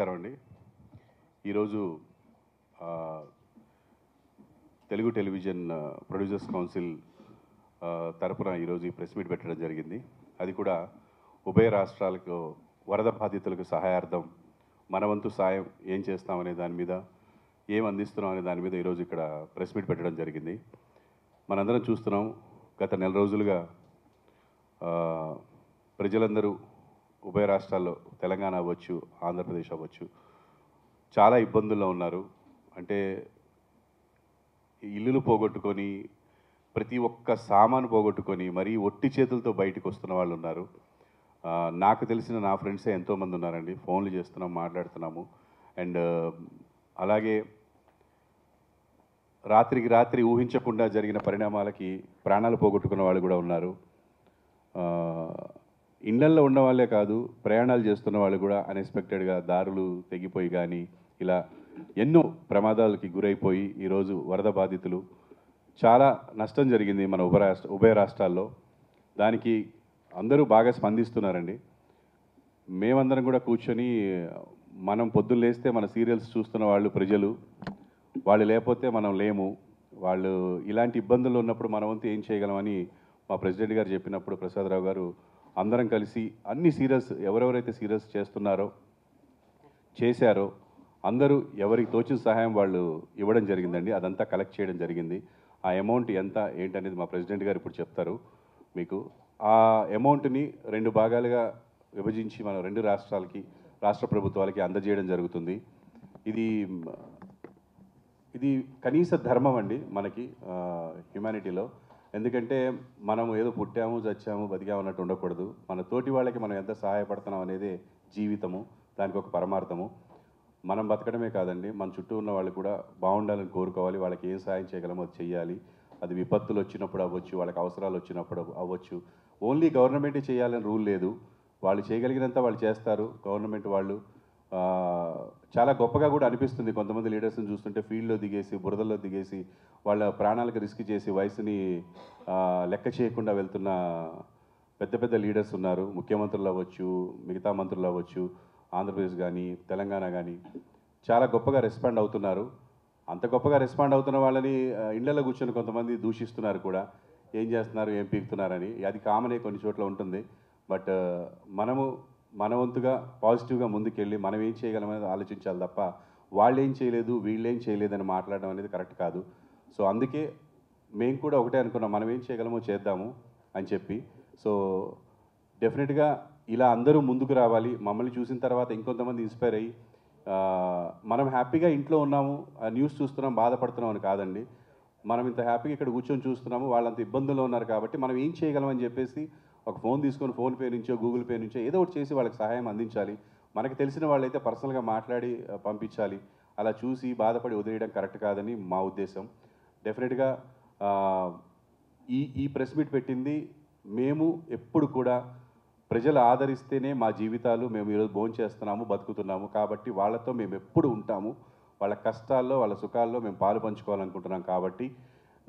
నమస్కారం అండి. ఈరోజు తెలుగు టెలివిజన్ ప్రొడ్యూసర్స్ కౌన్సిల్ తరపున ఈరోజు ఈ ప్రెస్ మీట్ పెట్టడం జరిగింది. అది కూడా ఉభయ రాష్ట్రాలకు వరద బాధితులకు సహాయార్థం మన వంతు సాయం ఏం చేస్తామనే దాని మీద, ఏం అందిస్తున్నాం అనే దాని మీద ఈరోజు ఇక్కడ ప్రెస్ మీట్ పెట్టడం జరిగింది. మనందరం చూస్తున్నాం, గత నెల రోజులుగా ప్రజలందరూ ఉభయ రాష్ట్రాల్లో, తెలంగాణ అవ్వచ్చు, ఆంధ్రప్రదేశ్ అవ్వచ్చు, చాలా ఇబ్బందుల్లో ఉన్నారు. అంటే ఇల్లులు పోగొట్టుకొని, ప్రతి ఒక్క సామాను పోగొట్టుకొని మరీ ఒట్టి చేతులతో బయటకు వస్తున్న వాళ్ళు ఉన్నారు. నాకు తెలిసిన నా ఫ్రెండ్సే ఎంతోమంది ఉన్నారండి. ఫోన్లు చేస్తున్నాం, మాట్లాడుతున్నాము. అండ్ అలాగే రాత్రికి రాత్రి ఊహించకుండా జరిగిన పరిణామాలకి ప్రాణాలు పోగొట్టుకున్న వాళ్ళు కూడా ఉన్నారు. ఇళ్లల్లో ఉన్న వాళ్ళే కాదు, ప్రయాణాలు చేస్తున్న వాళ్ళు కూడా అన్ఎక్స్పెక్టెడ్గా దారులు తెగిపోయి కానీ ఇలా ఎన్నో ప్రమాదాలకి గురైపోయి ఈరోజు వరద బాధితులు చాలా నష్టం జరిగింది మన ఉభయ రాష్ట్రాల్లో. దానికి అందరూ బాగా స్పందిస్తున్నారండి. మేమందరం కూడా కూర్చొని, మనం పొద్దున్న లేస్తే మన సీరియల్స్ చూస్తున్న వాళ్ళు ప్రజలు, వాళ్ళు లేకపోతే మనం లేము. వాళ్ళు ఇలాంటి ఇబ్బందులు ఉన్నప్పుడు మన వంతు ఏం చేయగలమని మా ప్రెసిడెంట్ గారు చెప్పినప్పుడు ప్రసాదరావు గారు అందరం కలిసి అన్ని సీరియల్స్, ఎవరెవరైతే సీరియల్స్ చేశారో అందరూ ఎవరికి తోచిన సహాయం వాళ్ళు ఇవ్వడం జరిగిందండి. అదంతా కలెక్ట్ చేయడం జరిగింది. ఆ అమౌంట్ ఎంత ఏంటనేది మా ప్రెసిడెంట్ గారు ఇప్పుడు చెప్తారు మీకు. ఆ అమౌంట్ని 2 భాగాలుగా విభజించి మనం 2 రాష్ట్రాలకి, రాష్ట్ర ప్రభుత్వాలకి అందజేయడం జరుగుతుంది. ఇది కనీస ధర్మం అండి మనకి హ్యుమానిటీలో. ఎందుకంటే మనం ఏదో పుట్టాము, చచ్చాము, బతికాము అన్నట్టు ఉండకూడదు. మన తోటి వాళ్ళకి మనం ఎంత సహాయపడుతున్నాం అనేది జీవితము, దానికి ఒక పరమార్థము. మనం బతకడమే కాదండి, మన చుట్టూ ఉన్న వాళ్ళు కూడా బాగుండాలని కోరుకోవాలి. వాళ్ళకి ఏం సహాయం చేయగలమో అది చెయ్యాలి. అది విపత్తులు వచ్చినప్పుడు అవ్వచ్చు, వాళ్ళకి అవసరాలు వచ్చినప్పుడు అవ్వచ్చు. ఓన్లీ గవర్నమెంటే చేయాలని రూల్ లేదు. వాళ్ళు చేయగలిగినంత వాళ్ళు చేస్తారు. గవర్నమెంట్ వాళ్ళు చాలా గొప్పగా కూడా అనిపిస్తుంది. కొంతమంది లీడర్స్ని చూస్తుంటే ఫీల్డ్లో దిగేసి, బురదల్లో దిగేసి, వాళ్ళ ప్రాణాలకు రిస్క్ చేసి, వయసుని లెక్క చేయకుండా వెళ్తున్న పెద్ద పెద్ద లీడర్స్ ఉన్నారు. ముఖ్యమంత్రులు అవ్వచ్చు, మిగతా మంత్రులు అవ్వచ్చు, ఆంధ్రప్రదేశ్ కానీ తెలంగాణ కానీ చాలా గొప్పగా రెస్పాండ్ అవుతున్నారు. అంత గొప్పగా రెస్పాండ్ అవుతున్న వాళ్ళని ఇళ్లలో కూర్చొని కొంతమంది దూషిస్తున్నారు కూడా, ఏం చేస్తున్నారు, ఏం పీకుతున్నారని. అది కామనే, కొన్ని చోట్ల ఉంటుంది. బట్ మనము మన వంతుగా పాజిటివ్గా ముందుకెళ్ళి మనం ఏం చేయగలమనేది ఆలోచించాలి తప్ప వాళ్ళు ఏం చేయలేదు, వీళ్ళేం చేయలేదని మాట్లాడడం అనేది కరెక్ట్ కాదు. సో అందుకే మేము కూడా ఒకటే అనుకున్నాం, మనం ఏం చేయగలమో చేద్దాము అని చెప్పి. సో డెఫినెట్గా ఇలా అందరూ ముందుకు రావాలి. మమ్మల్ని చూసిన తర్వాత ఇంకొంతమంది ఇన్స్పైర్ అయ్యి, మనం హ్యాపీగా ఇంట్లో ఉన్నాము, న్యూస్ చూస్తున్నాం, బాధపడుతున్నాం అని కాదండి. మనం ఇంత హ్యాపీగా ఇక్కడ కూర్చొని చూస్తున్నాము, వాళ్ళంత ఇబ్బందుల్లో ఉన్నారు కాబట్టి మనం ఏం చేయగలమని చెప్పేసి ఒక ఫోన్ తీసుకొని ఫోన్పే నుంచో, గూగుల్ పే నుంచో ఏదో ఒకటి చేసి వాళ్ళకి సహాయం అందించాలి. మనకు తెలిసిన వాళ్ళైతే పర్సనల్గా మాట్లాడి పంపించాలి. అలా చూసి బాధపడి వదిలేయడం కరెక్ట్ కాదని మా ఉద్దేశం. డెఫినెట్గా ఈ ప్రెస్ మీట్ పెట్టింది మేము ఎప్పుడు కూడా ప్రజలు ఆదరిస్తేనే మా జీవితాలు, మేము ఈరోజు భోంచేస్తున్నాము, బతుకుతున్నాము. కాబట్టి వాళ్ళతో మేము ఎప్పుడు ఉంటాము. వాళ్ళ కష్టాల్లో, వాళ్ళ సుఖాల్లో మేము పాలు పంచుకోవాలనుకుంటున్నాం. కాబట్టి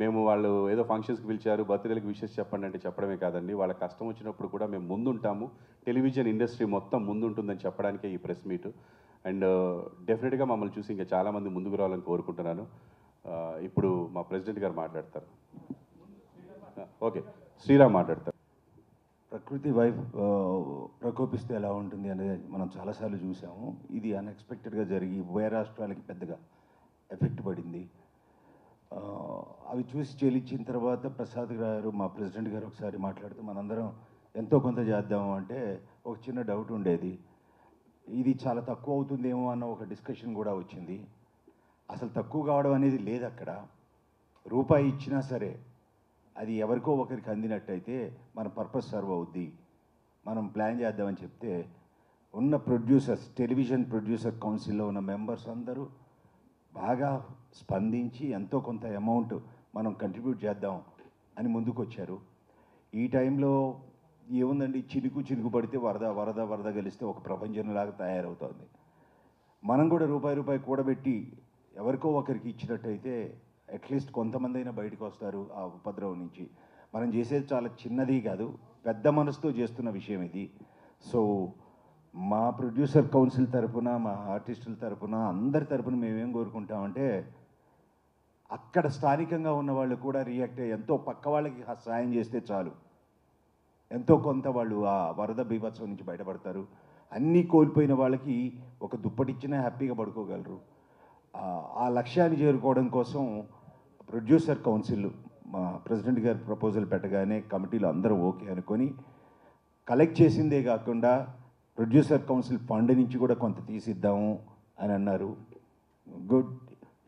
మేము వాళ్ళు ఏదో ఫంక్షన్స్కి పిలిచారు, బర్త్డేలకు విషెస్ చెప్పండి అంటే చెప్పడమే కాదండి, వాళ్ళ కష్టం వచ్చినప్పుడు కూడా మేము ముందుంటాము. టెలివిజన్ ఇండస్ట్రీ మొత్తం ముందుంటుందని చెప్పడానికే ఈ ప్రెస్ మీట్. అండ్ డెఫినెట్గా మమ్మల్ని చూసి ఇంకా చాలామంది ముందుకు రావాలని కోరుకుంటున్నాను. ఇప్పుడు మా ప్రెసిడెంట్ గారు మాట్లాడతారు. ఓకే, శ్రీరామ్ మాట్లాడతారు. ప్రకృతి ప్రకోపిస్తే ఎలా ఉంటుంది అనేది మనం చాలాసార్లు చూసాము. ఇది అన్ఎక్స్పెక్టెడ్గా జరిగి ఉభయ రాష్ట్రాలకి పెద్దగా ఎఫెక్ట్ పడింది. అవి చూసి చెల్లించిన తర్వాత ప్రసాద్ గారు, మా ప్రెసిడెంట్ గారు ఒకసారి మాట్లాడుతూ మనందరం ఎంతో కొంత చేద్దాము అంటే ఒక చిన్న డౌట్ ఉండేది. ఇది చాలా తక్కువ అవుతుందేమో అన్న ఒక డిస్కషన్ కూడా వచ్చింది. అసలు తక్కువ కావడం అనేది లేదు. అక్కడ రూపాయి ఇచ్చినా సరే అది ఎవరికో ఒకరికి అందినట్టయితే మన పర్పస్ సర్వ్ అవుద్ది. మనం ప్లాన్ చేద్దామని చెప్తే ఉన్న ప్రొడ్యూసర్స్, టెలివిజన్ ప్రొడ్యూసర్ కౌన్సిల్లో ఉన్న మెంబర్స్ అందరూ బాగా స్పందించి ఎంతో కొంత అమౌంట్ మనం కంట్రిబ్యూట్ చేద్దాం అని ముందుకు వచ్చారు. ఈ టైంలో ఏముందండి, చినుకు పడితే వరద గెలిస్తే ఒక ప్రపంచంలాగా తయారవుతుంది. మనం కూడా రూపాయి కూడబెట్టి ఎవరికో ఒకరికి ఇచ్చినట్టయితే అట్లీస్ట్ కొంతమంది అయినా బయటకు వస్తారు ఆ ఉపద్రవం నుంచి. మనం చేసేది చాలా చిన్నది కాదు, పెద్ద మనసుతో చేస్తున్న విషయం ఇది. సో మా ప్రొడ్యూసర్ కౌన్సిల్ తరపున, మా ఆర్టిస్టుల తరపున, అందరి తరపున మేమేం కోరుకుంటామంటే అక్కడ స్థానికంగా ఉన్న వాళ్ళు కూడా రియాక్ట్ అయ్యి ఎంతో పక్క వాళ్ళకి సాయం చేస్తే చాలు, ఎంతో కొంత వాళ్ళు ఆ వరద బీభత్సం నుంచి బయటపడతారు. అన్నీ కోల్పోయిన వాళ్ళకి ఒక దుప్పటిచ్చినా హ్యాపీగా పడుకోగలరు. ఆ లక్ష్యాన్ని చేరుకోవడం కోసం ప్రొడ్యూసర్ కౌన్సిల్ మా ప్రెసిడెంట్ గారు ప్రపోజల్ పెట్టగానే కమిటీలో అందరూ ఓకే అనుకొని కలెక్ట్ చేసిందే కాకుండా ప్రొడ్యూసర్ కౌన్సిల్ ఫండ్ నుంచి కూడా కొంత తీసిద్దాము అని అన్నారు. గుడ్.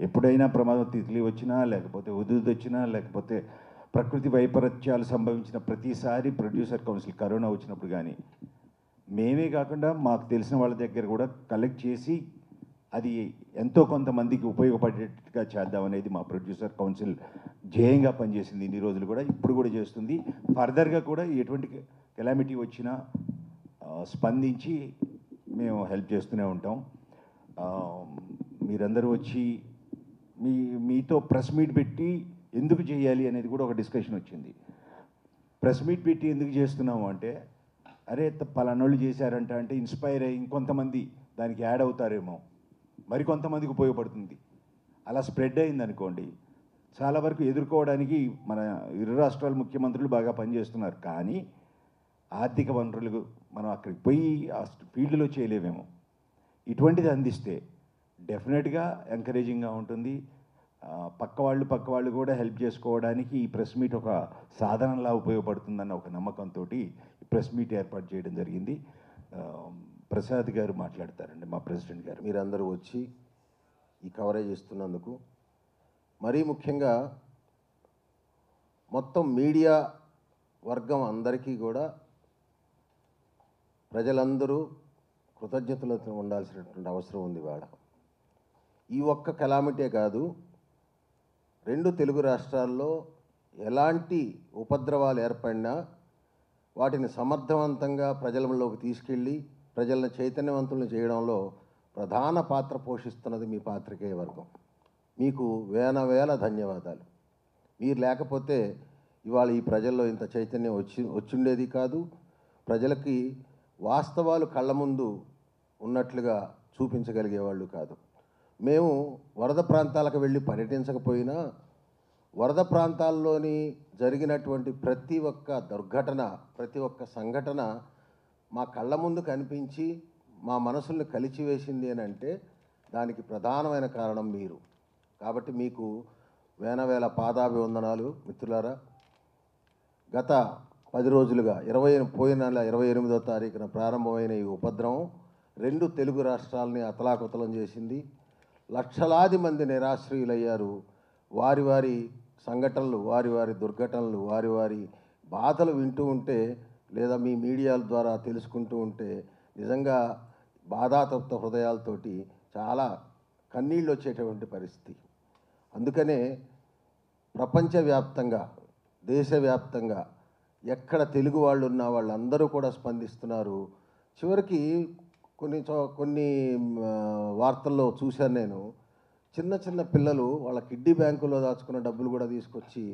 ఎప్పుడైనా ప్రమాదం తిథిలి వచ్చినా, లేకపోతే ఉదుది వచ్చినా, లేకపోతే ప్రకృతి వైపరీత్యాలు సంభవించిన ప్రతిసారి ప్రొడ్యూసర్ కౌన్సిల్ కరోనా వచ్చినప్పుడు కానీ మేమే కాకుండా మాకు తెలిసిన వాళ్ళ దగ్గర కూడా కలెక్ట్ చేసి అది ఎంతో కొంతమందికి ఉపయోగపడేట్టుగా చేద్దామనేది మా ప్రొడ్యూసర్ కౌన్సిల్ ధ్యేయంగా పనిచేసింది ఇన్ని రోజులు కూడా, ఇప్పుడు కూడా చేస్తుంది. ఫర్దర్గా కూడా ఎటువంటి కెలామిటీ వచ్చినా స్పందించి మేము హెల్ప్ చేస్తూనే ఉంటాం. మీరందరూ వచ్చి మీతో ప్రెస్ మీట్ పెట్టి ఎందుకు చేయాలి అనేది కూడా ఒక డిస్కషన్ వచ్చింది. ప్రెస్ మీట్ పెట్టి ఎందుకు చేస్తున్నాము అంటే, అరే పలానోళ్ళు చేశారంట అంటే ఇన్స్పైర్ అయ్యి ఇంకొంతమంది దానికి యాడ్ అవుతారేమో, మరికొంతమందికి ఉపయోగపడుతుంది. అలా స్ప్రెడ్ అయింది అనుకోండి, చాలా వరకు ఎదుర్కోవడానికి మన ఇరు రాష్ట్రాల ముఖ్యమంత్రులు బాగా పనిచేస్తున్నారు. కానీ ఆర్థిక వనరులు మనం అక్కడికి పోయి ఆ ఫీల్డ్లో చేయలేమేమో. ఇటువంటిది అందిస్తే డెఫినెట్గా ఎంకరేజింగ్గా ఉంటుంది. పక్క వాళ్ళు కూడా హెల్ప్ చేసుకోవడానికి ఈ ప్రెస్ మీట్ ఒక సాధనంలా ఉపయోగపడుతుందన్న ఒక నమ్మకంతో ఈ ప్రెస్ మీట్ ఏర్పాటు చేయడం జరిగింది. ప్రసాద్ గారు మాట్లాడతారండి, మా ప్రెసిడెంట్ గారు. మీరందరూ వచ్చి ఈ కవరేజ్ ఇస్తున్నందుకు, మరీ ముఖ్యంగా మొత్తం మీడియా వర్గం అందరికీ కూడా ప్రజలందరూ కృతజ్ఞతలతో ఉండాల్సినటువంటి అవసరం ఉంది. ఇవాళ ఈ ఒక్క కెలామిటీ కాదు, 2 తెలుగు రాష్ట్రాల్లో ఎలాంటి ఉపద్రవాలు ఏర్పడినా వాటిని సమర్థవంతంగా ప్రజలలోకి తీసుకెళ్ళి ప్రజలను చైతన్యవంతులను చేయడంలో ప్రధాన పాత్ర పోషిస్తున్నది మీ పాత్రికేయ వర్గం. మీకు వేల ధన్యవాదాలు. మీరు లేకపోతే ఇవాళ ఈ ప్రజల్లో ఇంత చైతన్యం వచ్చిండేది కాదు. ప్రజలకి వాస్తవాలు కళ్ళ ముందు ఉన్నట్లుగా చూపించగలిగేవాళ్ళు కాదు. మేము వరద ప్రాంతాలకు వెళ్ళి పర్యటించకపోయినా వరద ప్రాంతాల్లోని జరిగినటువంటి ప్రతి ఒక్క దుర్ఘటన, ప్రతి ఒక్క సంఘటన మా కళ్ళ ముందు కనిపించి మా మనసుల్ని కలిచివేసింది అని అంటే దానికి ప్రధానమైన కారణం మీరు. కాబట్టి మీకు వేల పాదాభివందనాలు మిత్రులారా. గత 10 రోజులుగా పోయిన నెల 28వ తారీఖున ప్రారంభమైన ఈ ఉపద్రవం 2 తెలుగు రాష్ట్రాలని అతలాకుతలం చేసింది. లక్షలాది మంది నిరాశ్రయులయ్యారు. వారి వారి సంఘటనలు, వారి వారి దుర్ఘటనలు, వారి వారి బాధలు వింటూ ఉంటే లేదా మీ మీడియాల ద్వారా తెలుసుకుంటూ ఉంటే నిజంగా బాధాతప్త హృదయాలతోటి చాలా కన్నీళ్ళు వచ్చేటువంటి పరిస్థితి. అందుకనే ప్రపంచవ్యాప్తంగా, దేశవ్యాప్తంగా ఎక్కడ తెలుగు వాళ్ళు ఉన్న వాళ్ళందరూ కూడా స్పందిస్తున్నారు. చివరికి కొన్ని వార్తల్లో చూశాను నేను, చిన్న చిన్న పిల్లలు వాళ్ళ కిడ్నీ బ్యాంకులో దాచుకున్న డబ్బులు కూడా తీసుకొచ్చి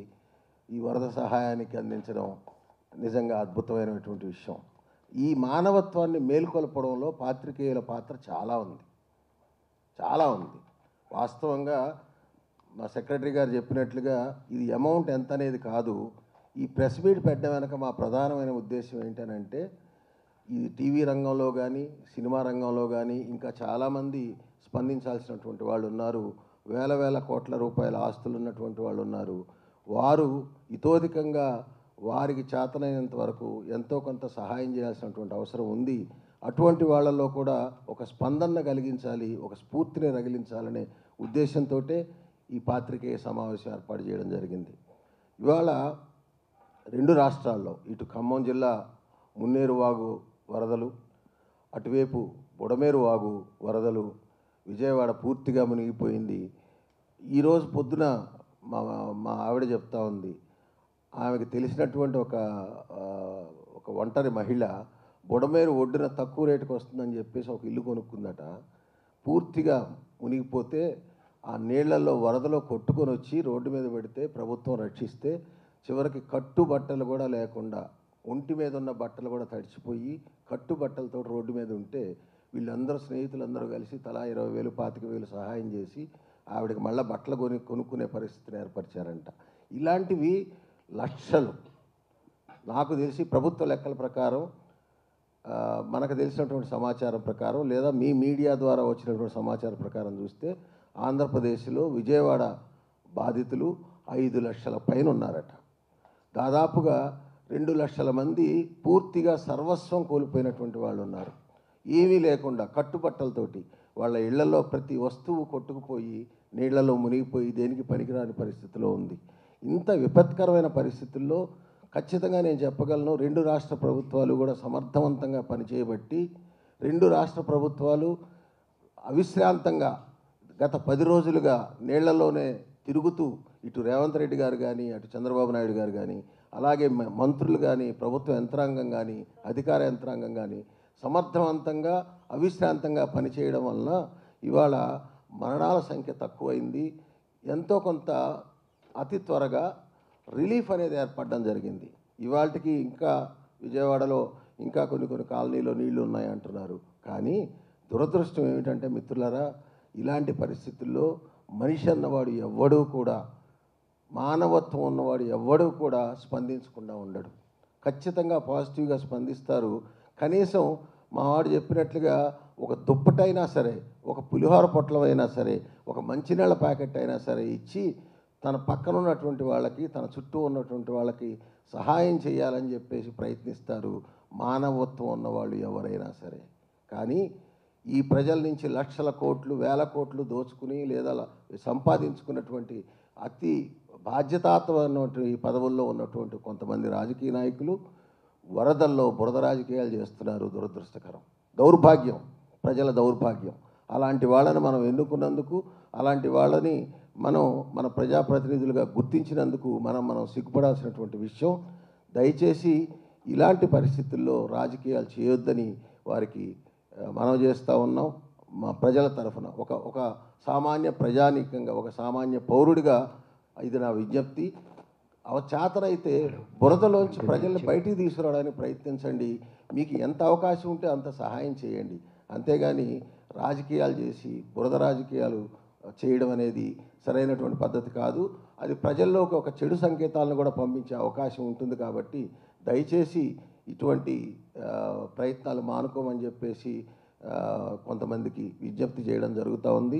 ఈ వరద సహాయానికి అందించడం నిజంగా అద్భుతమైనటువంటి విషయం. ఈ మానవత్వాన్ని మేల్కొల్పడంలో పాత్రికేయుల పాత్ర చాలా ఉంది. వాస్తవంగా మా సెక్రటరీ గారు చెప్పినట్లుగా ఇది అమౌంట్ ఎంత అనేది కాదు. ఈ ప్రెస్ మీట్ పెట్టడం వెనక మా ప్రధానమైన ఉద్దేశం ఏంటనంటే, ఈ టీవీ రంగంలో కానీ సినిమా రంగంలో కానీ ఇంకా చాలామంది స్పందించాల్సినటువంటి వాళ్ళు ఉన్నారు. వేల కోట్ల రూపాయల ఆస్తులు ఉన్నటువంటి వాళ్ళు ఉన్నారు. వారు ఇతోధికంగా వారికి చేతనైనంత వరకు ఎంతో కొంత సహాయం చేయాల్సినటువంటి అవసరం ఉంది. అటువంటి వాళ్ళల్లో కూడా ఒక స్పందన కలిగించాలి, ఒక స్ఫూర్తిని రగిలించాలనే ఉద్దేశంతో ఈ పాత్రికేయ సమావేశం ఏర్పాటు చేయడం జరిగింది. ఇవాళ 2 రాష్ట్రాల్లో, ఇటు ఖమ్మం జిల్లా మున్నేరు వాగు వరదలు, అటువైపు బుడమేరు వాగు వరదలు, విజయవాడ పూర్తిగా మునిగిపోయింది. ఈరోజు పొద్దున మా ఆవిడ చెప్తా ఉంది, ఆమెకు తెలిసినటువంటి ఒక ఒంటరి మహిళ బుడమేరు ఒడ్డున తక్కువ రేటుకు వస్తుందని చెప్పేసి ఒక ఇల్లు కొనుక్కుందట. పూర్తిగా మునిగిపోతే ఆ నీళ్లలో వరదలో కొట్టుకొని వచ్చి రోడ్డు మీద పెడితే ప్రభుత్వం రక్షిస్తే చివరికి కట్టుబట్టలు కూడా లేకుండా ఒంటి మీద ఉన్న బట్టలు కూడా తడిచిపోయి కట్టుబట్టలతో రోడ్డు మీద ఉంటే వీళ్ళందరూ స్నేహితులందరూ కలిసి తలా 20,000 25,000 సహాయం చేసి ఆవిడకి మళ్ళీ బట్టలు కొనుక్కునే పరిస్థితిని ఏర్పరిచారంట. ఇలాంటివి లక్షలు. నాకు తెలిసి ప్రభుత్వ లెక్కల ప్రకారం, మనకు తెలిసినటువంటి సమాచారం ప్రకారం లేదా మీ మీడియా ద్వారా వచ్చినటువంటి సమాచారం ప్రకారం చూస్తే ఆంధ్రప్రదేశ్లో విజయవాడ బాధితులు 5 లక్షల పైన ఉన్నారట. దాదాపుగా 2 లక్షల మంది పూర్తిగా సర్వస్వం కోల్పోయినటువంటి వాళ్ళు ఉన్నారు. ఏమీ లేకుండా కట్టుబట్టలతోటి వాళ్ళ ఇళ్లలో ప్రతి వస్తువు కొట్టుకుపోయి నీళ్లలో మునిగిపోయి దేనికి పనికిరాని పరిస్థితిలో ఉంది. ఇంత విపత్కరమైన పరిస్థితుల్లో ఖచ్చితంగా నేను చెప్పగలను, 2 రాష్ట్ర ప్రభుత్వాలు కూడా సమర్థవంతంగా పనిచేయబట్టి 2 రాష్ట్ర ప్రభుత్వాలు అవిశ్రాంతంగా గత 10 రోజులుగా నీళ్లలోనే తిరుగుతూ ఇటు రేవంత్ రెడ్డి గారు కానీ అటు చంద్రబాబు నాయుడు గారు కానీ అలాగే మంత్రులు కానీ ప్రభుత్వ యంత్రాంగం కానీ అధికార యంత్రాంగం కానీ సమర్థవంతంగా అవిశ్రాంతంగా పనిచేయడం వలన ఇవాళ మరణాల సంఖ్య తక్కువైంది. ఎంతో కొంత అతి త్వరగా రిలీఫ్ అనేది ఏర్పడడం జరిగింది. ఇవాళకి ఇంకా విజయవాడలో ఇంకా కొన్ని కాలనీలో నీళ్లు ఉన్నాయి అంటున్నారు. కానీ దురదృష్టం ఏమిటంటే మిత్రులారా, ఇలాంటి పరిస్థితుల్లో మనిషి అన్నవాడు ఎవ్వడూ కూడా, మానవత్వం ఉన్నవాడు ఎవ్వడూ కూడా స్పందించకుండా ఉండడు. ఖచ్చితంగా పాజిటివ్గా స్పందిస్తారు. కనీసం మా వాడు చెప్పినట్లుగా ఒక దుప్పటైనా సరే, ఒక పులిహోర పొట్లమైనా సరే, ఒక మంచినీళ్ళ ప్యాకెట్ అయినా సరే ఇచ్చి తన పక్కన ఉన్నటువంటి వాళ్ళకి, తన చుట్టూ ఉన్నటువంటి వాళ్ళకి సహాయం చేయాలని చెప్పేసి ప్రయత్నిస్తారు మానవత్వం ఉన్నవాళ్ళు ఎవరైనా సరే. కానీ ఈ ప్రజల నుంచి లక్షల కోట్లు, వేల కోట్లు దోచుకుని లేదా సంపాదించుకున్నటువంటి అతి బాధ్యతాత్మకమైనటువంటి పదవుల్లో ఉన్నటువంటి కొంతమంది రాజకీయ నాయకులు వరదల్లో బురద రాజకీయాలు చేస్తున్నారు. దురదృష్టకరం, దౌర్భాగ్యం, ప్రజల దౌర్భాగ్యం. అలాంటి వాళ్ళని మనం ఎన్నుకున్నందుకు, అలాంటి వాళ్ళని మనం మన ప్రజాప్రతినిధులుగా గుర్తించినందుకు మనం సిగ్గుపడాల్సినటువంటి విషయం. దయచేసి ఇలాంటి పరిస్థితుల్లో రాజకీయాలు చేయొద్దని వారికి మనవి చేస్తూ ఉన్నాం. మా ప్రజల తరఫున ఒక సామాన్య ప్రజానీకంగా, ఒక సామాన్య పౌరుడిగా ఇది నా విజ్ఞప్తి. చేతనైతే బురదలోంచి ప్రజల్ని బయటికి తీసుకురావడానికి ప్రయత్నించండి. మీకు ఎంత అవకాశం ఉంటే అంత సహాయం చేయండి. అంతేగాని రాజకీయాలు చేసి బురద రాజకీయాలు చేయడం అనేది సరైనటువంటి పద్ధతి కాదు. అది ప్రజల్లోకి ఒక చెడు సంకేతాలను కూడా పంపించే అవకాశం ఉంటుంది. కాబట్టి దయచేసి ఇటువంటి ప్రయత్నాలు మానుకోమని చెప్పేసి కొంతమందికి విజ్ఞప్తి చేయడం జరుగుతూ ఉంది.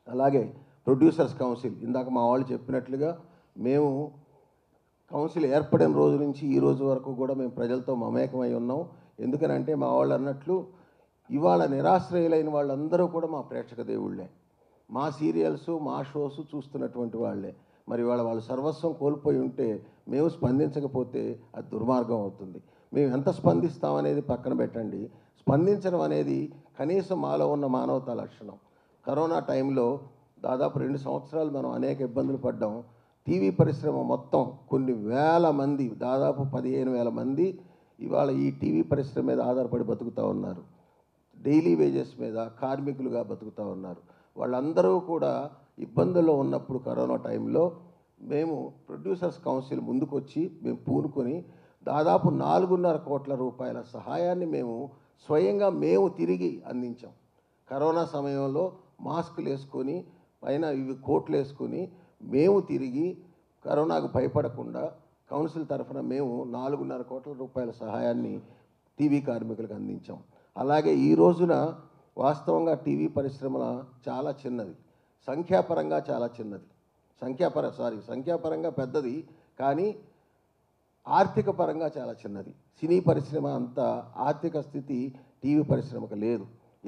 అలాగే ప్రొడ్యూసర్స్ కౌన్సిల్, ఇందాక మా వాళ్ళు చెప్పినట్లుగా మేము కౌన్సిల్ ఏర్పడిన రోజు నుంచి ఈ రోజు వరకు కూడా మేము ప్రజలతో మమేకమై ఉన్నాం. ఎందుకనంటే మా వాళ్ళు అన్నట్లు ఇవాళ నిరాశ్రయులైన వాళ్ళందరూ కూడా మా ప్రేక్షక దేవుళ్ళే, మా సీరియల్స్, మా షోస్ చూస్తున్నటువంటి వాళ్ళే. మరి వాళ్ళు సర్వస్వం కోల్పోయి ఉంటే మేము స్పందించకపోతే అది దుర్మార్గం అవుతుంది. మేము ఎంత స్పందిస్తామనేది పక్కన పెట్టండి, స్పందించడం అనేది కనీసం మాలో ఉన్న మానవతా లక్షణం. కరోనా టైంలో దాదాపు 2 సంవత్సరాలు మనం అనేక ఇబ్బందులు పడ్డాం. టీవీ పరిశ్రమ మొత్తం కొన్ని వేల మంది, దాదాపు 15,000 మంది ఇవాళ ఈ టీవీ పరిశ్రమ మీద ఆధారపడి బతుకుతూ ఉన్నారు. డైలీ వేజెస్ మీద కార్మికులుగా బతుకుతూ ఉన్నారు. వాళ్ళందరూ కూడా ఇబ్బందుల్లో ఉన్నప్పుడు కరోనా టైంలో మేము ప్రొడ్యూసర్స్ కౌన్సిల్ ముందుకొచ్చి మేము పూనుకొని దాదాపు 4.5 కోట్ల రూపాయల సహాయాన్ని మేము స్వయంగా తిరిగి అందించాం. కరోనా సమయంలో మాస్కులు వేసుకొని పైన ఇవి కోట్లు వేసుకొని మేము తిరిగి కరోనాకు భయపడకుండా కౌన్సిల్ తరఫున మేము 4.5 కోట్ల రూపాయల సహాయాన్ని టీవీ కార్మికులకు అందించాం. అలాగే ఈ రోజున వాస్తవంగా టీవీ పరిశ్రమ చాలా చిన్నది, సంఖ్యాపరంగా చాలా చిన్నది, సంఖ్యాపరంగా పెద్దది, కానీ ఆర్థిక పరంగా చాలా చిన్నది. సినీ పరిశ్రమ అంత ఆర్థిక స్థితి టీవీ పరిశ్రమకు లేదు.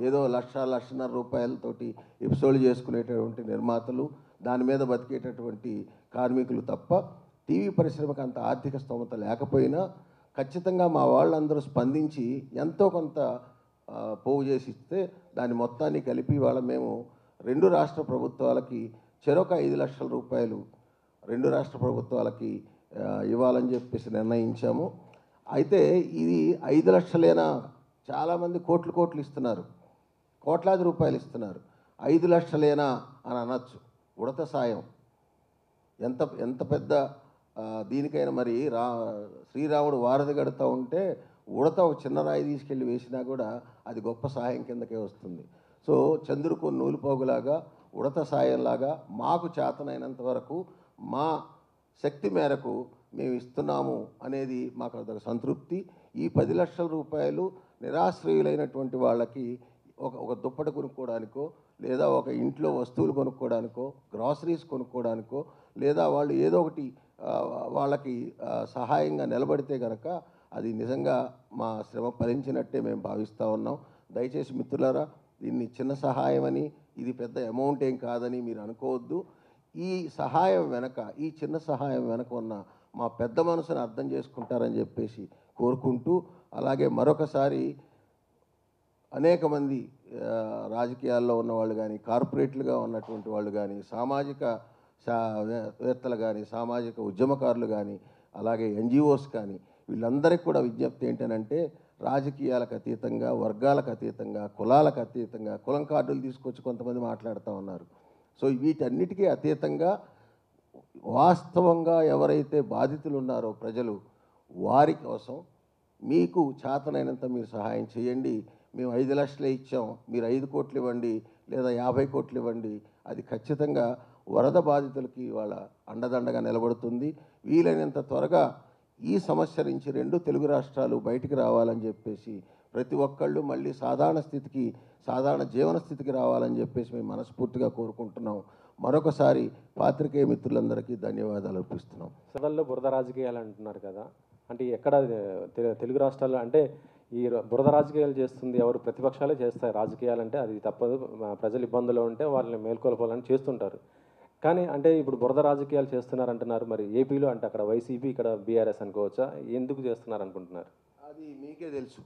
ఏదో 1,00,000-1,50,000 రూపాయలతోటి ఎపిసోడ్లు చేసుకునేటటువంటి నిర్మాతలు, దాని మీద బతికేటటువంటి కార్మికులు తప్ప టీవీ పరిశ్రమకు అంత ఆర్థిక స్తోమత లేకపోయినా ఖచ్చితంగా మా వాళ్ళందరూ స్పందించి ఎంతో కొంత పోగు చేసి ఇస్తే దాని మొత్తాన్ని కలిపి వాళ్ళ మేము 2 రాష్ట్ర ప్రభుత్వాలకి చెరొక 5 లక్షల రూపాయలు 2 రాష్ట్ర ప్రభుత్వాలకి ఇవ్వాలని చెప్పేసి నిర్ణయించాము. అయితే ఇది 5 లక్షలేనా, చాలామంది కోట్లు ఇస్తున్నారు, కోట్లాది రూపాయలు ఇస్తున్నారు. 5 లక్షలేనా అని అనొచ్చు. ఉడత సాయం ఎంత పెద్ద దీనికైనా మరి శ్రీరాముడు వారధి కడుతూ ఉంటే ఉడత ఒక చిన్న రాయి తీసుకెళ్ళి వేసినా కూడా అది గొప్ప సహాయం కిందకే వస్తుంది. సో చంద్రుకు నూలుపోగులాగా ఉడత సాయంలాగా మాకు చేతనైనంత వరకు మా శక్తి మేరకు మేము ఇస్తున్నాము అనేది మాకు అదొక సంతృప్తి. ఈ 10 లక్షల రూపాయలు నిరాశ్రయులైనటువంటి వాళ్ళకి ఒక దుప్పటి కొనుక్కోవడానికో, లేదా ఒక ఇంట్లో వస్తువులు కొనుక్కోవడానికో, గ్రాసరీస్ కొనుక్కోవడానికో, లేదా వాళ్ళు ఏదో ఒకటి వాళ్ళకి సహాయంగా నిలబడితే కనుక అది నిజంగా మా శ్రమ ఫలించినట్టే మేము భావిస్తూ ఉన్నాం. దయచేసి మిత్రులారా, దీన్ని చిన్న సహాయం అని, ఇది పెద్ద అమౌంట్ ఏం కాదని మీరు అనుకోవద్దు. ఈ సహాయం వెనక, ఈ చిన్న సహాయం వెనక ఉన్న మా పెద్ద మనసును అర్థం చేసుకుంటారని చెప్పేసి కోరుకుంటూ, అలాగే మరొకసారి అనేక మంది రాజకీయాల్లో ఉన్నవాళ్ళు కానీ, కార్పొరేట్లుగా ఉన్నటువంటి వాళ్ళు కానీ, సామాజిక వేత్తలు కానీ, సామాజిక ఉద్యమకారులు కానీ, అలాగే ఎన్జిఓస్ కానీ, వీళ్ళందరికీ కూడా విజ్ఞప్తి ఏంటనంటే, రాజకీయాలకు అతీతంగా, వర్గాలకు అతీతంగా, కులాలకు అతీతంగా, కులం కార్డులు తీసుకొచ్చి కొంతమంది మాట్లాడుతూ ఉన్నారు. సో వీటన్నిటికీ అతీతంగా వాస్తవంగా ఎవరైతే బాధితులు ఉన్నారో ప్రజలు, వారి కోసం మీకు చేతనైనంత మీరు సహాయం చేయండి. మేము 5 లక్షలే ఇచ్చాం, మీరు 5 కోట్లు ఇవ్వండి, లేదా 50 కోట్లు ఇవ్వండి. అది ఖచ్చితంగా వరద బాధితులకి వాళ్ళ అండదండగా నిలబడుతుంది. వీలైనంత త్వరగా ఈ సమస్య నుంచి 2 తెలుగు రాష్ట్రాలు బయటికి రావాలని చెప్పేసి, ప్రతి ఒక్కళ్ళు మళ్ళీ సాధారణ స్థితికి, సాధారణ జీవన స్థితికి రావాలని చెప్పేసి మేము మనస్ఫూర్తిగా కోరుకుంటున్నాం. మరొకసారి పాత్రికేయ మిత్రులందరికీ ధన్యవాదాలు అర్పిస్తున్నాం. సభల్లో బురద రాజకీయాలు అంటున్నారు కదా, అంటే ఎక్కడ తెలుగు రాష్ట్రాల్లో అంటే ఈ బురద రాజకీయాలు చేస్తుంది ఎవరు? ప్రతిపక్షాలే చేస్తాయి రాజకీయాలు, అంటే అది తప్పదు. ప్రజలు ఇబ్బందులు ఉంటే వాళ్ళని మేల్కొల్పాలని చేస్తుంటారు. కానీ అంటే ఇప్పుడు బురద రాజకీయాలు చేస్తున్నారు అంటున్నారు. మరి ఏపీలో అంటే అక్కడ వైసీపీ, ఇక్కడ బీఆర్ఎస్ అనుకోవచ్చా? ఎందుకు చేస్తున్నారు అనుకుంటున్నారు? అది మీకే తెలుసు,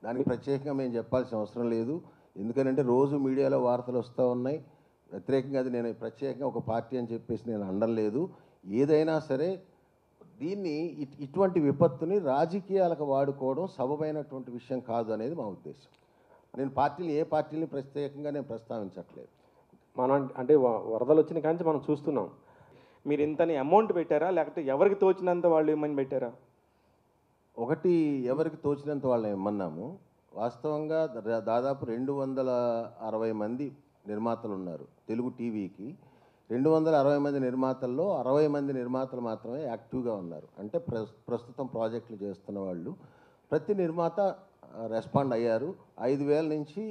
దానికి ప్రత్యేకంగా మేము చెప్పాల్సిన అవసరం లేదు. ఎందుకంటే రోజు మీడియాలో వార్తలు వస్తూ ఉన్నాయి. వ్యతిరేకంగా అది నేను ప్రత్యేకంగా ఒక పార్టీ అని చెప్పేసి నేను అనలేదు. ఏదైనా సరే దీన్ని ఇటువంటి విపత్తుని రాజకీయాలకు వాడుకోవడం సబబైనటువంటి విషయం కాదు అనేది మా ఉద్దేశం. నేను ఏ పార్టీని ప్రత్యేకంగా నేను ప్రస్తావించట్లేదు. మనం అంటే వరదలు వచ్చిన కానీ మనం చూస్తున్నాం. మీరు ఇంతని అమౌంట్ పెట్టారా, లేకపోతే ఎవరికి తోచినంత వాళ్ళు ఏమని పెట్టారా? ఒకటి, ఎవరికి తోచినంత వాళ్ళని ఇమ్మన్నాము. వాస్తవంగా దాదాపు 260 మంది నిర్మాతలు ఉన్నారు తెలుగు టీవీకి. 260 మంది నిర్మాతల్లో 60 మంది నిర్మాతలు మాత్రమే యాక్టివ్గా ఉన్నారు. అంటే ప్రస్తుతం ప్రాజెక్టులు చేస్తున్న వాళ్ళు. ప్రతి నిర్మాత రెస్పాండ్ అయ్యారు. 5,000 నుంచి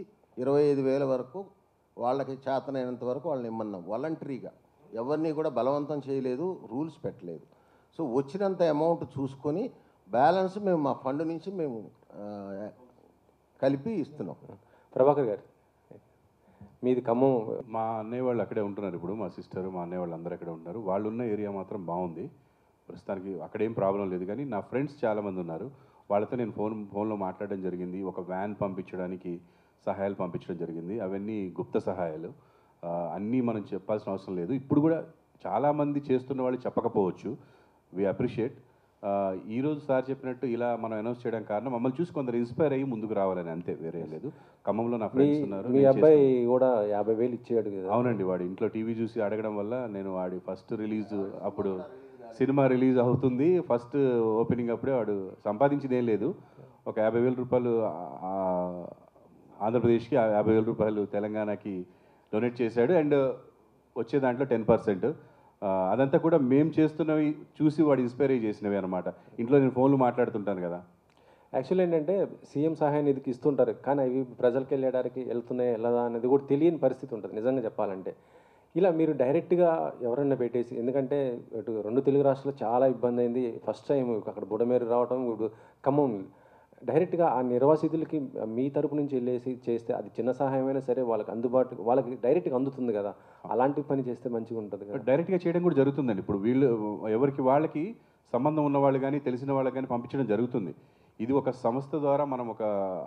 25,000 వరకు వాళ్ళకి చేతనైనంత వరకు వాళ్ళని ఇమ్మన్నాం. వాలంటరీగా ఎవరిని కూడా బలవంతం చేయలేదు, రూల్స్ పెట్టలేదు. సో వచ్చినంత అమౌంట్ చూసుకొని బ్యాలెన్స్ మేము మా ఫండ్ నుంచి మేము కలిపి ఇస్తున్నాం. ప్రభాకర్ గారు, మీది ఖమ్మం. మా అన్నయ్య వాళ్ళు అక్కడే ఉంటున్నారు. ఇప్పుడు మా సిస్టర్, మా అన్నయ్య వాళ్ళు అందరూ అక్కడే ఉంటున్నారు. వాళ్ళు ఉన్న ఏరియా మాత్రం బాగుంది ప్రస్తుతానికి, అక్కడేం ప్రాబ్లం లేదు. కానీ నా ఫ్రెండ్స్ చాలామంది ఉన్నారు, వాళ్ళతో నేను ఫోన్లో మాట్లాడడం జరిగింది. ఒక వ్యాన్ పంపించడానికి సహాయాలు పంపించడం జరిగింది. అవన్నీ గుప్త సహాయాలు, అన్నీ మనం చెప్పాల్సిన అవసరం లేదు. ఇప్పుడు కూడా చాలామంది చేస్తున్న వాళ్ళు చెప్పకపోవచ్చు, వి అప్రిషియేట్. ఈరోజు సార్ చెప్పినట్టు ఇలా మనం అనౌన్స్ చేయడానికి కారణం మమ్మల్ని చూసి కొందరు ఇన్స్పైర్ అయ్యి ముందుకు రావాలని, అంతే, వేరే లేదు. ఖమ్మంలో నా ఫ్రెండ్స్ ఉన్నారు. మీ అబ్బాయి కూడా 50,000 ఇచ్చాడు కదా? అవునండి, వాడు ఇంట్లో టీవీ చూసి అడగడం వల్ల నేను వాడి ఫస్ట్ రిలీజ్, అప్పుడు సినిమా రిలీజ్ అవుతుంది, ఫస్ట్ ఓపెనింగ్ అప్పుడే వాడు సంపాదించింది ఏం లేదు, ఒక 50,000 రూపాయలు ఆంధ్రప్రదేశ్కి, 50,000 రూపాయలు తెలంగాణకి డొనేట్ చేశాడు. అండ్ వచ్చే దాంట్లో 10%. అదంతా కూడా మేము చేస్తున్నవి చూసి వాడు ఇన్స్పైర్ అయ్యి చేసినవి అనమాట. ఇంట్లో నేను ఫోన్లు మాట్లాడుతుంటాను కదా. యాక్చువల్లీ ఏంటంటే సీఎం సహాయ నిధికి ఇస్తుంటారు, కానీ అవి ప్రజలకు వెళ్ళడానికి వెళ్తున్నాయి వెళ్ళదా అనేది కూడా తెలియని పరిస్థితి ఉంటుంది నిజంగా చెప్పాలంటే. ఇలా మీరు డైరెక్ట్గా ఎవరైనా పెట్టేసి, ఎందుకంటే ఇటు 2 తెలుగు రాష్ట్రాలు చాలా ఇబ్బంది అయింది. ఫస్ట్ టైం అక్కడ బుడమేరు రావడం, ఇప్పుడు ఖమ్మం, డైరెక్ట్గా ఆ నిర్వాసితులకి మీ తరపు నుంచి వెళ్ళేసి చేస్తే అది చిన్న సహాయమైనా సరే వాళ్ళకి అందుబాటు, వాళ్ళకి డైరెక్ట్గా అందుతుంది కదా. అలాంటి పని చేస్తే మంచిగా ఉంటుంది కదా. డైరెక్ట్గా చేయడం కూడా జరుగుతుందండి. ఇప్పుడు వీళ్ళు ఎవరికి వాళ్ళకి సంబంధం ఉన్న వాళ్ళు కానీ తెలిసిన వాళ్ళకి కానీ పంపించడం జరుగుతుంది. ఇది ఒక సంస్థ ద్వారా, మనం ఒక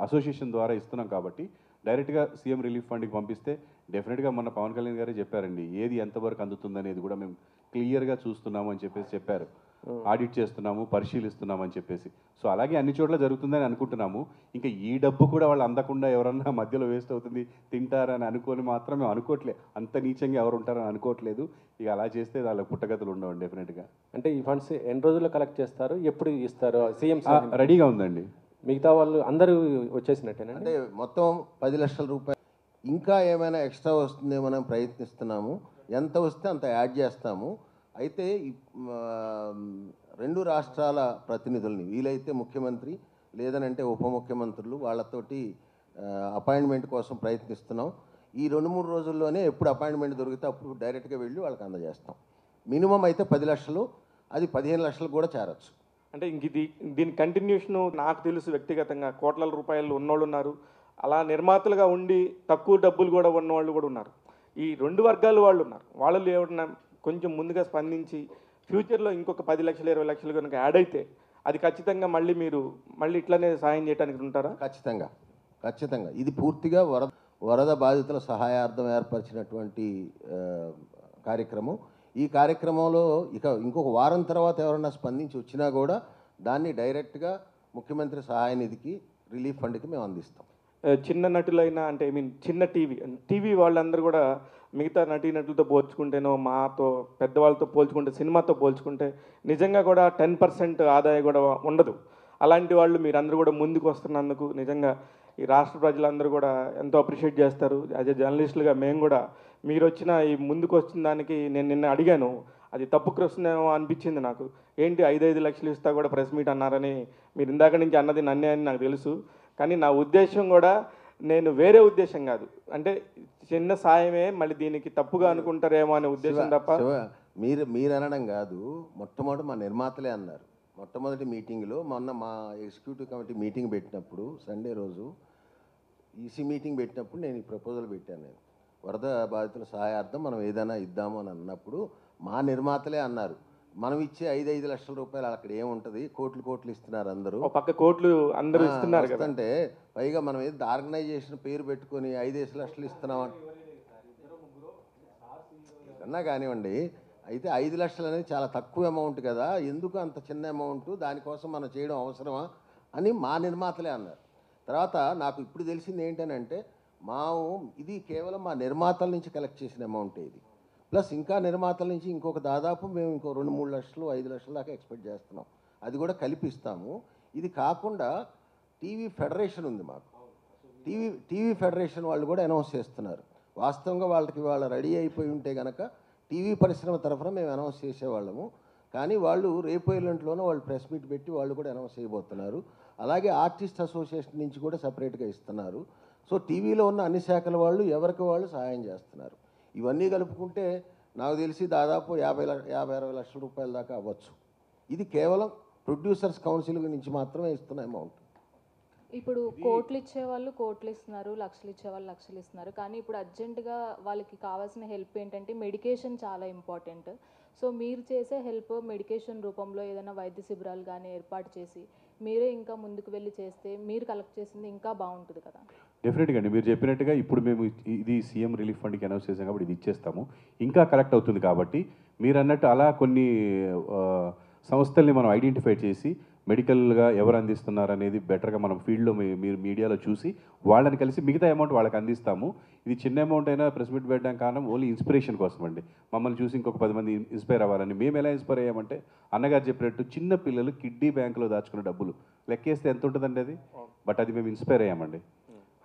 అసోసియేషన్ ద్వారా ఇస్తున్నాం కాబట్టి డైరెక్ట్గా సీఎం రిలీఫ్ ఫండ్కి పంపిస్తే డెఫినెట్గా మన పవన్ కళ్యాణ్ గారే చెప్పారండి, ఏది ఎంతవరకు అందుతుంది అనేది కూడా మేము క్లియర్గా చూస్తున్నాము అని చెప్పేసి చెప్పారు. ఆడిట్ చేస్తున్నాము, పరిశీలిస్తున్నాము అని చెప్పేసి. సో అలాగే అన్ని చోట్ల జరుగుతుందని అనుకుంటున్నాము. ఇంకా ఈ డబ్బు కూడా వాళ్ళు అందకుండా ఎవరన్నా మధ్యలో వేస్ట్ అవుతుంది తింటారని అనుకొని మాత్రం మేము అనుకోవట్లేదు. అంత నీచంగా ఎవరు ఉంటారని అనుకోవట్లేదు. ఇక అలా చేస్తే వాళ్ళకి పుట్టగతులు ఉండవు డెఫినెట్గా. అంటే ఈ ఫండ్స్ ఎన్ని రోజుల్లో కలెక్ట్ చేస్తారు, ఎప్పుడు ఇస్తారు? సీఎం రెడీగా ఉందండి. మిగతా వాళ్ళు అందరూ వచ్చేసినట్టేనండి? అంటే మొత్తం 10 లక్షల రూపాయలు. ఇంకా ఏమైనా ఎక్స్ట్రా వస్తుందేమో మనం ప్రయత్నిస్తున్నాము. ఎంత వస్తే అంత యాడ్ చేస్తాము. అయితే రెండు రాష్ట్రాల ప్రతినిధుల్ని వీలైతే ముఖ్యమంత్రి లేదనంటే ఉప ముఖ్యమంత్రులు వాళ్ళతోటి అపాయింట్మెంట్ కోసం ప్రయత్నిస్తున్నాం. ఈ 2-3 రోజుల్లోనే ఎప్పుడు అపాయింట్మెంట్ దొరికితే అప్పుడు డైరెక్ట్గా వెళ్ళి వాళ్ళకి అందజేస్తాం. మినిమం అయితే 10 లక్షలు, అది 15 లక్షలు కూడా చేరచ్చు. అంటే ఇంక దీని కంటిన్యూషను నాకు తెలుసు వ్యక్తిగతంగా కోట్ల రూపాయలు ఉన్నోళ్ళు ఉన్నారు, అలా నిర్మాతలుగా ఉండి తక్కువ డబ్బులు కూడా ఉన్నవాళ్ళు కూడా ఉన్నారు. ఈ 2 వర్గాల వాళ్ళు ఉన్నారు. వాళ్ళు ఏమన్నా కొంచెం ముందుగా స్పందించి ఫ్యూచర్లో ఇంకొక 10 లక్షలు 20 లక్షలు కనుక యాడ్ అయితే అది ఖచ్చితంగా మీరు ఇట్లనే సాయం చేయడానికి ఉంటారా? ఖచ్చితంగా ఇది పూర్తిగా వరద బాధితుల సహాయార్థం ఏర్పరిచినటువంటి కార్యక్రమం. ఈ కార్యక్రమంలో ఇంకొక వారం తర్వాత ఎవరైనా స్పందించి వచ్చినా కూడా దాన్ని డైరెక్ట్గా ముఖ్యమంత్రి సహాయ నిధికి, రిలీఫ్ ఫండ్కి మేము అందిస్తాం. చిన్న నటులైనా అంటే చిన్న టీవీ వాళ్ళందరూ కూడా మిగతా నటీనటులతో పోల్చుకుంటేనో మాతో పెద్దవాళ్ళతో పోల్చుకుంటే సినిమాతో పోల్చుకుంటే నిజంగా కూడా 10% ఆదాయం కూడా ఉండదు. అలాంటి వాళ్ళు మీరందరూ కూడా ముందుకు వస్తున్నందుకు నిజంగా ఈ రాష్ట్ర ప్రజలందరూ కూడా ఎంతో అప్రిషియేట్ చేస్తారు. యాజ్ ఎ జర్నలిస్టులుగా మేము కూడా మీరు వచ్చిన ఈ ముందుకు వచ్చిన దానికి నేను నిన్న అడిగాను, అది తప్పు క్వశ్చన్ అనిపించింది నాకు. ఏంటి 5 లక్షలు ఇస్తా కూడా ప్రెస్ మీట్ అన్నారని మీరు ఇందాక నుంచి అన్నది నన్నే అని నాకు తెలుసు. కానీ నా ఉద్దేశం కూడా నేను వేరే ఉద్దేశం కాదు, అంటే చిన్న సాయమే మళ్ళీ దీనికి తప్పుగా అనుకుంటారేమో అనే ఉద్దేశం తప్ప. మీరు అనడం కాదు, మొట్టమొదటి మా నిర్మాతలే అన్నారు. మొట్టమొదటి మీటింగ్లో మొన్న మా ఎగ్జిక్యూటివ్ కమిటీ మీటింగ్ పెట్టినప్పుడు సండే రోజు ఈసీ మీటింగ్ పెట్టినప్పుడు నేను ఈ ప్రపోజల్ పెట్టాను. నేను వరద బాధితుల సహాయార్థం మనం ఏదైనా ఇద్దాము అని అన్నప్పుడు మా నిర్మాతలే అన్నారు, మనం ఇచ్చే 5 లక్షల రూపాయలు అక్కడ ఏముంటుంది, కోట్లు ఇస్తున్నారు అందరూ, పక్క కోట్లు అందరూ ఇస్తున్నారు కదా. అంటే పైగా మనం ఏదో ఆర్గనైజేషన్ పేరు పెట్టుకొని 5 లక్షలు ఇస్తున్నాం అన్నా కానివ్వండి. అయితే 5 లక్షలు అనేది చాలా తక్కువ అమౌంట్ కదా, ఎందుకు అంత చిన్న అమౌంట్, దానికోసం మనం చేయడం అవసరమా అని మా నిర్మాతలే అన్నారు. తర్వాత నాకు ఇప్పుడు తెలిసింది ఏంటనంటే ఇది కేవలం మా నిర్మాతల నుంచి కలెక్ట్ చేసిన అమౌంట్ ఇది, ప్లస్ ఇంకా నిర్మాతల నుంచి ఇంకొక దాదాపు మేము ఇంకో 2-3 లక్షలు 5 లక్షల దాకా ఎక్స్పెక్ట్ చేస్తున్నాం. అది కూడా కల్పిస్తాము. ఇది కాకుండా టీవీ ఫెడరేషన్ ఉంది మాకు. టీవీ ఫెడరేషన్ వాళ్ళు కూడా అనౌన్స్ చేస్తున్నారు. వాస్తవంగా వాళ్ళ రెడీ అయిపోయి ఉంటే కనుక టీవీ పరిశ్రమ తరఫున మేము అనౌన్స్ చేసేవాళ్ళము. కానీ వాళ్ళు రేపు ఎల్లుంట్లోనే వాళ్ళు ప్రెస్ మీట్ పెట్టి వాళ్ళు కూడా అనౌన్స్ చేయబోతున్నారు. అలాగే ఆర్టిస్ట్ అసోసియేషన్ నుంచి కూడా సపరేట్గా ఇస్తున్నారు. సో టీవీలో ఉన్న అన్ని శాఖల వాళ్ళు ఎవరికి వాళ్ళు సహాయం చేస్తున్నారు. ఇవన్నీ కలుపుకుంటే నాకు తెలిసి దాదాపు 50-60 లక్షల రూపాయల దాకా అవ్వచ్చు. ఇది కేవలం ప్రొడ్యూసర్స్ కౌన్సిల్ నుంచి మాత్రమే ఇస్తున్న అమౌంట్. ఇప్పుడు కోట్లు ఇచ్చేవాళ్ళు కోట్లు ఇస్తున్నారు, లక్షలు ఇచ్చేవాళ్ళు లక్షలు ఇస్తున్నారు. కానీ ఇప్పుడు అర్జెంటుగా వాళ్ళకి కావాల్సిన హెల్ప్ ఏంటంటే మెడికేషన్ చాలా ఇంపార్టెంట్. సో మీరు చేసే హెల్ప్ మెడికేషన్ రూపంలో ఏదైనా వైద్య శిబిరాలు కానీ ఏర్పాటు చేసి మీరే ఇంకా ముందుకు వెళ్ళి చేస్తే మీరు కలెక్ట్ చేసింది ఇంకా బాగుంటుంది కదా. డెఫినెట్గా అండి, మీరు చెప్పినట్టుగా ఇప్పుడు మేము ఇది సీఎం రిలీఫ్ ఫండ్కి అనౌన్స్ చేసాం కాబట్టి ఇది ఇచ్చేస్తాము. ఇంకా కలెక్ట్ అవుతుంది కాబట్టి మీరు అన్నట్టు అలా కొన్ని సంస్థల్ని మనం ఐడెంటిఫై చేసి మెడికల్గా ఎవరు అందిస్తున్నారు అనేది బెటర్గా మనం ఫీల్డ్లో మీరు మీడియాలో చూసి వాళ్ళని కలిసి మిగతా అమౌంట్ వాళ్ళకి అందిస్తాము. ఇది చిన్న అమౌంట్ అయినా ప్రెస్ మీట్ పెట్టడం కారణం ఓన్లీ ఇన్స్పిరేషన్ కోసం అండి. మమ్మల్ని చూసి ఇంకొక 10 మంది ఇన్స్పైర్ అవ్వాలని. మేము ఎలా ఇన్స్పైర్ అయ్యామంటే అన్నగారు చెప్పినట్టు చిన్న పిల్లలు కిడ్నీ బ్యాంకులో దాచుకున్న డబ్బులు లెక్కేస్తే ఎంత ఉంటుందండి అది, బట్ అది మేము ఇన్స్పైర్ అయ్యామండి.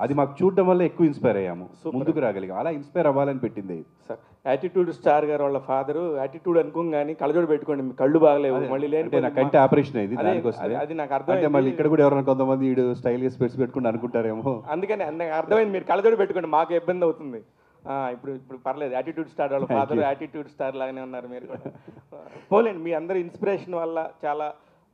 అది మాకు చూడడం వల్ల ఎక్కువ ఇన్స్పైర్ అయ్యాము, ముందుకు రాగలిగాం. అలా ఇన్స్పైర్ అవ్వాలని పెట్టింది సార్. యాటిట్యూడ్ స్టార్ గారు వాళ్ళ ఫాదరు యాటిట్యూడ్ అనుకోగానే కళ్ళజోడు పెట్టుకోండి, మీ కళ్ళు బాగలేవు మళ్ళీ లేని నా కంటి ఆపరేషన్ అయింది దానికోసం. అది నాకు అర్థం. మళ్ళీ ఇక్కడ కూడా ఎవరైనా కొంతమంది వీడు స్టైల్గా స్పెట్స్ పెట్టుకుని అనుకుంటారేమో, అందుకని నాకు అర్థమైంది. మీరు కళ్ళజోడు పెట్టుకోండి, మాకు ఇబ్బంది అవుతుంది. ఇప్పుడు పర్లేదు. యాటిట్యూడ్ స్టార్ వాళ్ళ ఫాదర్ యాటిట్యూడ్ స్టార్ లాగానే ఉన్నారు మీరు కూడా. పోలేండి, మీ అందరి ఇన్స్పిరేషన్ వల్ల చాలా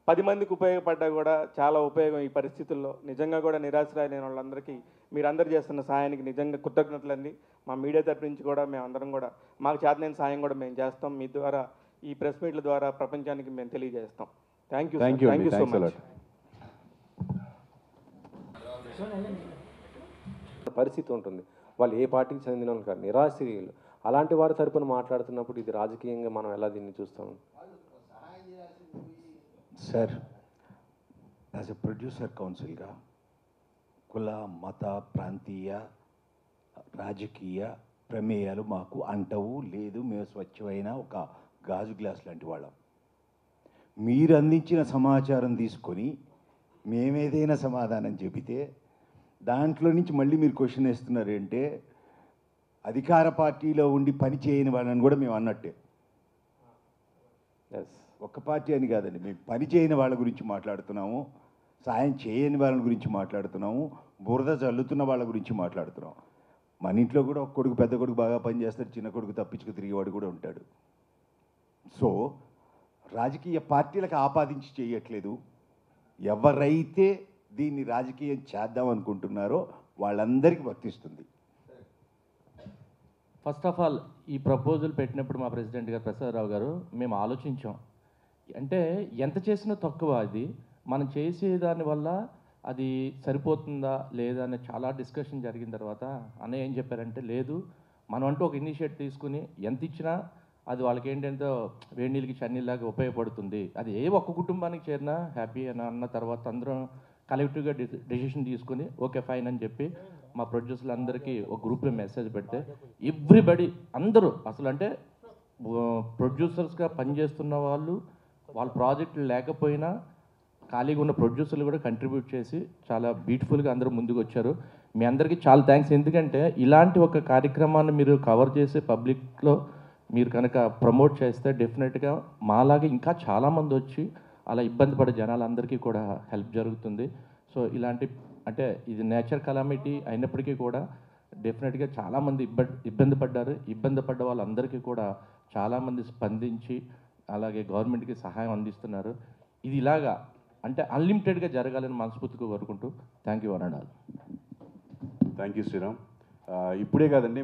10 మందికి ఉపయోగపడ్డా కూడా చాలా ఉపయోగం ఈ పరిస్థితుల్లో. నిజంగా కూడా నిరాశ్రయమైన వాళ్ళందరికీ మీరందరూ చేస్తున్న సాయానికి నిజంగా కృతజ్ఞతలండి. మా మీడియా తరపు నుంచి కూడా మేమందరం కూడా మాకు చేతనైన సాయం కూడా మేము చేస్తాం. మీ ద్వారా ఈ ప్రెస్ మీట్ల ద్వారా ప్రపంచానికి మేము తెలియజేస్తాం. Thank you so much. పరిస్థితి ఉంటుంది. వాళ్ళు ఏ పార్టీకి చెందిన వాళ్ళు కాదు, నిరాశ్రయులు. అలాంటి వారి తరపున మాట్లాడుతున్నప్పుడు ఇది రాజకీయంగా మనం ఎలా దీన్ని చూస్తాం? సార్ యాజ్ ఎ ప్రొడ్యూసర్ కౌన్సిల్గా కుల మత ప్రాంతీయ రాజకీయ ప్రమేయాలు మాకు అంటవు లేదు. మేము స్వచ్ఛమైన ఒక గాజు గ్లాస్ లాంటి వాళ్ళం. మీరు అందించిన సమాచారం తీసుకొని మేమేదైనా సమాధానం చెబితే దాంట్లో నుంచి మళ్ళీ మీరు క్వశ్చన్ వేస్తున్నారంటే అధికార పార్టీలో ఉండి పని చేయని వాళ్ళని కూడా మేము అన్నట్టే. ఎస్, ఒక్క పార్టీ అని కాదండి, మేము పని చేయని వాళ్ళ గురించి మాట్లాడుతున్నాము, సాయం చేయని వాళ్ళ గురించి మాట్లాడుతున్నాము, బురద చల్లుతున్న వాళ్ళ గురించి మాట్లాడుతున్నాం. మన ఇంట్లో కూడా ఒక కొడుకు పెద్ద కొడుకు బాగా పనిచేస్తాడు, చిన్న కొడుకు తప్పించుకు తిరిగేవాడు కూడా ఉంటాడు. సో రాజకీయ పార్టీలకు ఆపాదించి చేయట్లేదు. ఎవరైతే దీన్ని రాజకీయం చేద్దాం అనుకుంటున్నారో వాళ్ళందరికీ వర్తిస్తుంది. ఫస్ట్ ఆఫ్ ఆల్ ఈ ప్రపోజల్ పెట్టినప్పుడు మా ప్రెసిడెంట్ గారు ప్రసాదరావు గారు మేము ఆలోచించాం. అంటే ఎంత చేసినా తక్కువ. అది మనం చేసే దానివల్ల అది సరిపోతుందా లేదా అనే చాలా డిస్కషన్ జరిగిన తర్వాత అన్నయ్య ఏం చెప్పారంటే, లేదు మనం అంటూ ఒక ఇనిషియేటివ్ తీసుకుని ఎంత ఇచ్చినా అది వాళ్ళకి ఏంటంటే వేడి నీళ్ళకి చన్నీళ్ళలాగా ఉపయోగపడుతుంది. అది ఏ ఒక్క కుటుంబానికి చేరినా హ్యాపీ అని అన్న తర్వాత అందరం కలెక్టివ్గా డెసిషన్ తీసుకుని ఓకే ఫైన్ అని చెప్పి మా ప్రొడ్యూసర్లు అందరికీ ఒక గ్రూప్లో మెసేజ్ పెడితే ఎవ్రీబడి అందరూ అసలు అంటే ప్రొడ్యూసర్స్గా పనిచేస్తున్న వాళ్ళు వాళ్ళ ప్రాజెక్టులు లేకపోయినా ఖాళీగా ఉన్న ప్రొడ్యూసర్లు కూడా కంట్రిబ్యూట్ చేసి చాలా బ్యూటిఫుల్గా అందరూ ముందుకు వచ్చారు. మీ అందరికీ చాలా థ్యాంక్స్. ఎందుకంటే ఇలాంటి ఒక కార్యక్రమాన్ని మీరు కవర్ చేసి పబ్లిక్లో మీరు కనుక ప్రమోట్ చేస్తే డెఫినెట్గా మాలాగే ఇంకా చాలామంది వచ్చి అలా ఇబ్బంది పడే జనాలందరికీ కూడా హెల్ప్ జరుగుతుంది. సో ఇలాంటి అంటే ఇది నేచర్ కలామిటీ అయినప్పటికీ కూడా డెఫినెట్గా చాలామంది ఇబ్బంది పడ్డారు. ఇబ్బంది పడ్డ వాళ్ళందరికీ కూడా చాలామంది స్పందించి అలాగే గవర్నమెంట్కి సహాయం అందిస్తున్నారు. ఇది ఇలాగా అంటే అన్లిమిటెడ్గా జరగాలని మనస్ఫూర్తిగా కోరుకుంటూ థ్యాంక్ యూ అన్నాడు. Thank you Sriram. ఇప్పుడే కాదండి